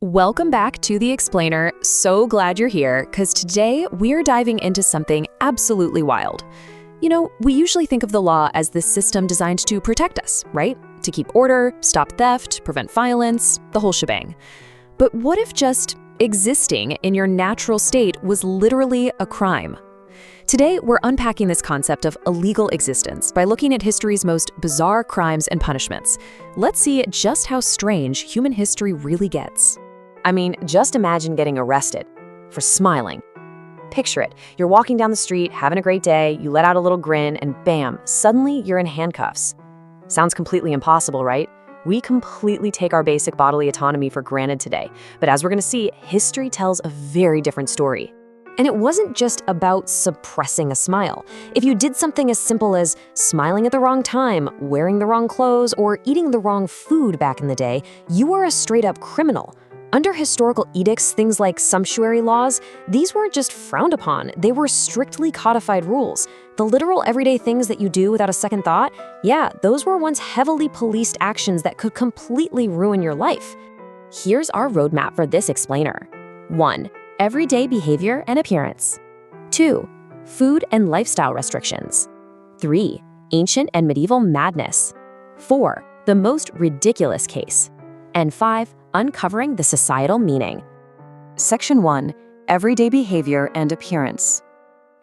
Welcome back to The Explainer. So glad you're here, because today we're diving into something absolutely wild. You know, we usually think of the law as this system designed to protect us, right? To keep order, stop theft, prevent violence, the whole shebang. But what if just existing in your natural state was literally a crime? Today, we're unpacking this concept of illegal existence by looking at history's most bizarre crimes and punishments. Let's see just how strange human history really gets. I mean, just imagine getting arrested for smiling. Picture it. You're walking down the street, having a great day, you let out a little grin, and bam, suddenly you're in handcuffs. Sounds completely impossible, right? We completely take our basic bodily autonomy for granted today. But as we're going to see, history tells a very different story. And it wasn't just about suppressing a smile. If you did something as simple as smiling at the wrong time, wearing the wrong clothes, or eating the wrong food back in the day, you were a straight-up criminal. Under historical edicts, things like sumptuary laws, these weren't just frowned upon, they were strictly codified rules. The literal everyday things that you do without a second thought, yeah, those were once heavily policed actions that could completely ruin your life. Here's our roadmap for this explainer. 1. Everyday behavior and appearance. 2. Food and lifestyle restrictions. 3. Ancient and medieval madness. 4. The most ridiculous case. And 5. Uncovering the societal meaning. Section 1. Everyday behavior and appearance.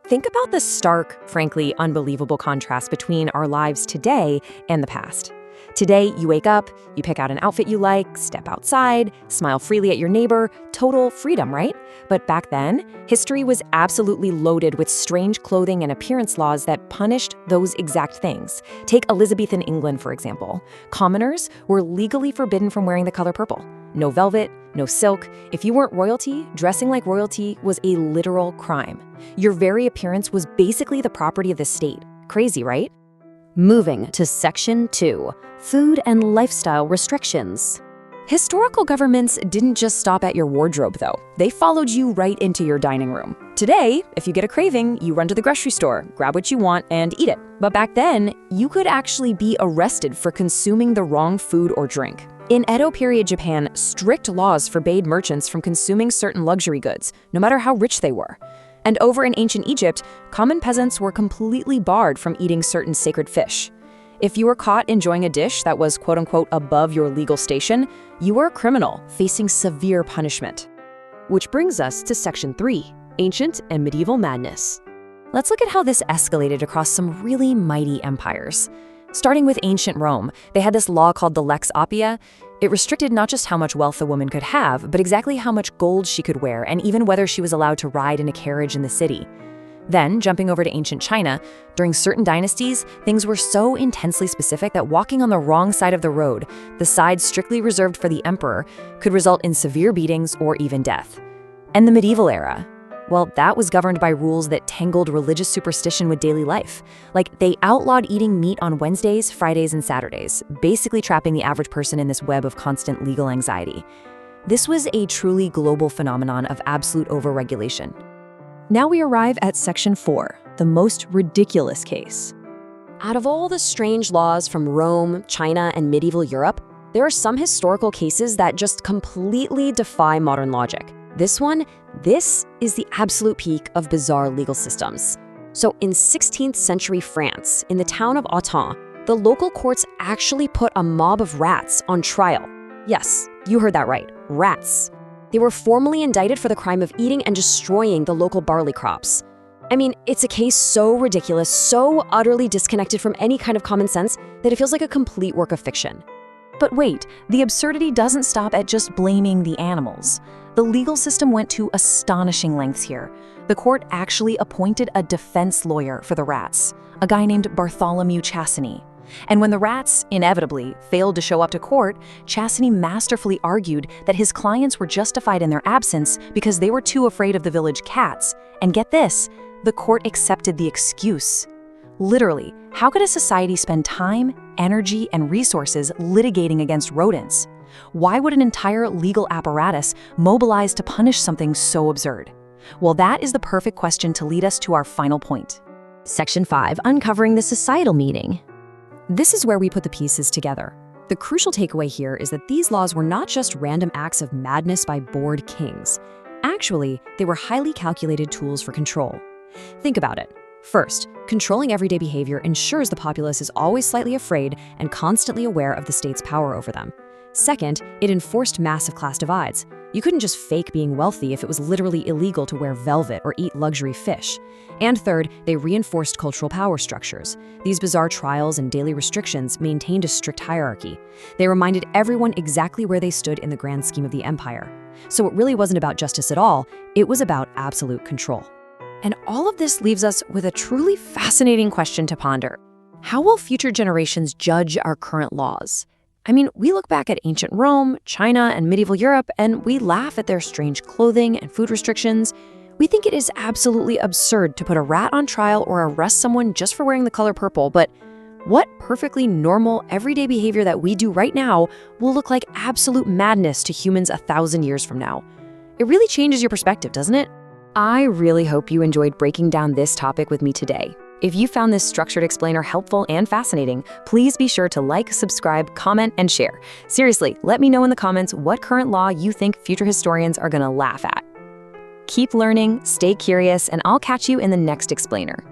Think about the stark, frankly unbelievable contrast between our lives today and the past. Today, you wake up, you pick out an outfit you like, step outside, smile freely at your neighbor, total freedom, right? But back then, history was absolutely loaded with strange clothing and appearance laws that punished those exact things. Take Elizabethan England, for example. Commoners were legally forbidden from wearing the color purple. No velvet, no silk. If you weren't royalty, dressing like royalty was a literal crime. Your very appearance was basically the property of the state. Crazy, right? Moving to Section 2, Food and Lifestyle Restrictions. Historical governments didn't just stop at your wardrobe, though. They followed you right into your dining room. Today, if you get a craving, you run to the grocery store, grab what you want, and eat it. But back then, you could actually be arrested for consuming the wrong food or drink. In Edo period Japan, strict laws forbade merchants from consuming certain luxury goods, no matter how rich they were. And over in ancient Egypt, common peasants were completely barred from eating certain sacred fish. If you were caught enjoying a dish that was quote-unquote above your legal station, you were a criminal facing severe punishment. Which brings us to Section 3, Ancient and Medieval Madness. Let's look at how this escalated across some really mighty empires. Starting with ancient Rome, they had this law called the Lex Appia. It restricted not just how much wealth a woman could have, but exactly how much gold she could wear, and even whether she was allowed to ride in a carriage in the city. Then, jumping over to ancient China, during certain dynasties, things were so intensely specific that walking on the wrong side of the road, the side strictly reserved for the emperor, could result in severe beatings or even death. And the medieval era, well, that was governed by rules that tangled religious superstition with daily life. Like, they outlawed eating meat on Wednesdays, Fridays, and Saturdays, basically trapping the average person in this web of constant legal anxiety. This was a truly global phenomenon of absolute overregulation. Now we arrive at Section 4, the most ridiculous case. Out of all the strange laws from Rome, China, and medieval Europe, there are some historical cases that just completely defy modern logic. This is the absolute peak of bizarre legal systems. So in 16th century France, in the town of Autun, the local courts actually put a mob of rats on trial. Yes, you heard that right, rats. They were formally indicted for the crime of eating and destroying the local barley crops. I mean, it's a case so ridiculous, so utterly disconnected from any kind of common sense that it feels like a complete work of fiction. But wait, the absurdity doesn't stop at just blaming the animals. The legal system went to astonishing lengths here. The court actually appointed a defense lawyer for the rats, a guy named Bartholomew Chassany. And when the rats, inevitably, failed to show up to court, Chassany masterfully argued that his clients were justified in their absence because they were too afraid of the village cats. And get this, the court accepted the excuse. Literally, how could a society spend time, energy, and resources litigating against rodents? Why would an entire legal apparatus mobilize to punish something so absurd? Well, that is the perfect question to lead us to our final point. Section 5, Uncovering the Societal Meaning. This is where we put the pieces together. The crucial takeaway here is that these laws were not just random acts of madness by bored kings. Actually, they were highly calculated tools for control. Think about it. First, controlling everyday behavior ensures the populace is always slightly afraid and constantly aware of the state's power over them. Second, it enforced massive class divides. You couldn't just fake being wealthy if it was literally illegal to wear velvet or eat luxury fish. And third, they reinforced cultural power structures. These bizarre trials and daily restrictions maintained a strict hierarchy. They reminded everyone exactly where they stood in the grand scheme of the empire. So it really wasn't about justice at all, it was about absolute control. And all of this leaves us with a truly fascinating question to ponder. How will future generations judge our current laws? I mean, we look back at ancient Rome, China, and medieval Europe, and we laugh at their strange clothing and food restrictions. We think it is absolutely absurd to put a rat on trial or arrest someone just for wearing the color purple, but what perfectly normal, everyday behavior that we do right now will look like absolute madness to humans 1,000 years from now? It really changes your perspective, doesn't it? I really hope you enjoyed breaking down this topic with me today. If you found this structured explainer helpful and fascinating, please be sure to like, subscribe, comment, and share. Seriously, let me know in the comments what current law you think future historians are gonna laugh at. Keep learning, stay curious, and I'll catch you in the next explainer.